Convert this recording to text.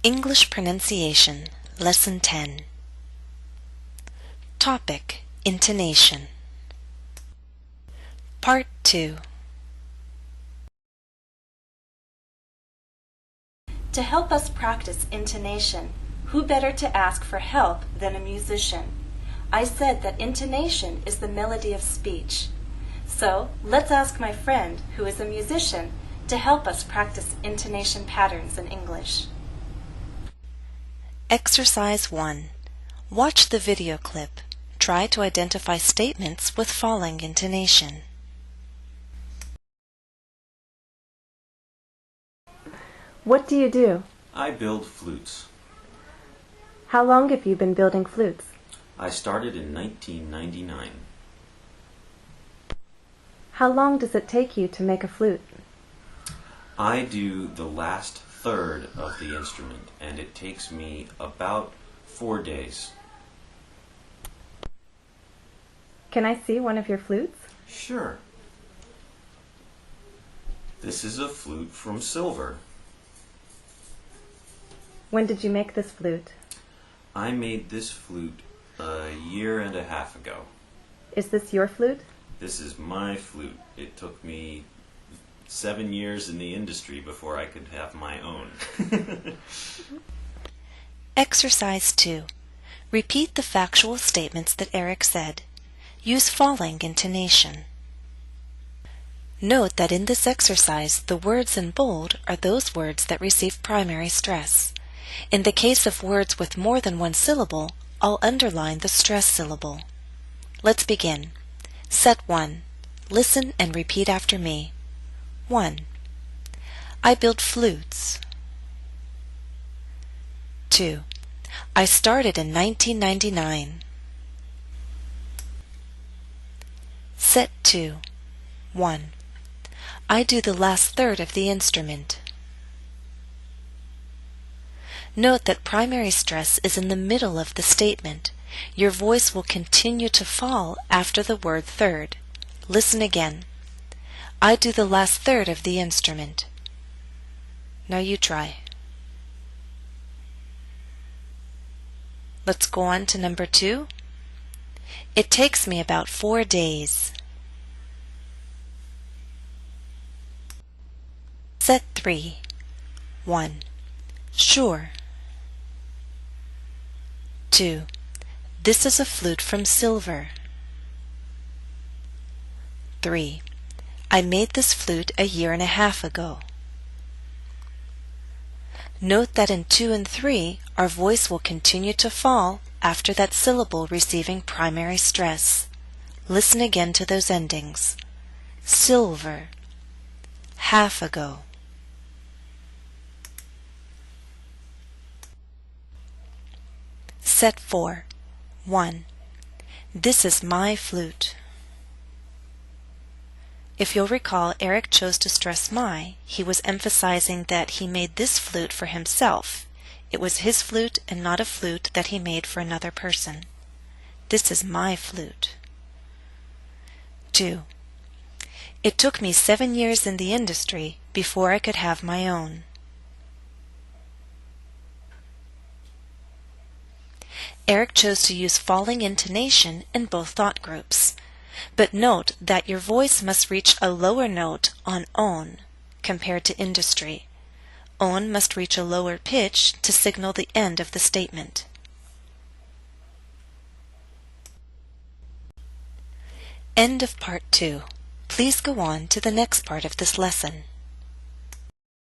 English Pronunciation, Lesson 10. Topic: Intonation. Part 2. To help us practice intonation, who better to ask for help than a musician? I said that intonation is the melody of speech. So let's ask my friend, who is a musician, to help us practice intonation patterns in English. Exercise 1. Watch the video clip. Try to identify statements with falling intonation. What do you do? I build flutes. How long have you been building flutes? I started in 1999. How long does it take you to make a flute? I do the last third of the instrument, and it takes me about 4 days. Can I see one of your flutes? Sure. This is a flute from silver. When did you make this flute? I made this flute a year and a half ago. Is this your flute? This is my flute. It took me 7 years in the industry before I could have my own. Exercise 2. Repeat the factual statements that Eric said. Use falling intonation. Note that in this exercise, the words in bold are those words that receive primary stress. In the case of words with more than one syllable, I'll underline the stress syllable. Let's begin. Set 1. Listen and repeat after me. 1. I build flutes. 2. I started in 1999. Set 2. 1. I do the last third of the instrument. Note that primary stress is in the middle of the statement. Your voice will continue to fall after the word third. Listen again. I do the last third of the instrument. Now you try. Let's go on to number 2. It takes me about 4 days. Set 3. 1. Sure. 2. This is a flute from silver. 3. I made this flute a year and a half ago. Note that in 2 and 3, our voice will continue to fall after that syllable receiving primary stress. Listen again to those endings. Silver. Half ago. Set 4. 1. This is my flute. If you'll recall, Eric chose to stress my. He was emphasizing that he made this flute for himself. It was his flute and not a flute that he made for another person. This is my flute. 2. It took me 7 years in the industry before I could have my own. Eric chose to use falling intonation in both thought groups. But note that your voice must reach a lower note on own compared to industry. Own must reach a lower pitch to signal the end of the statement. End of Part 2. Please go on to the next part of this lesson.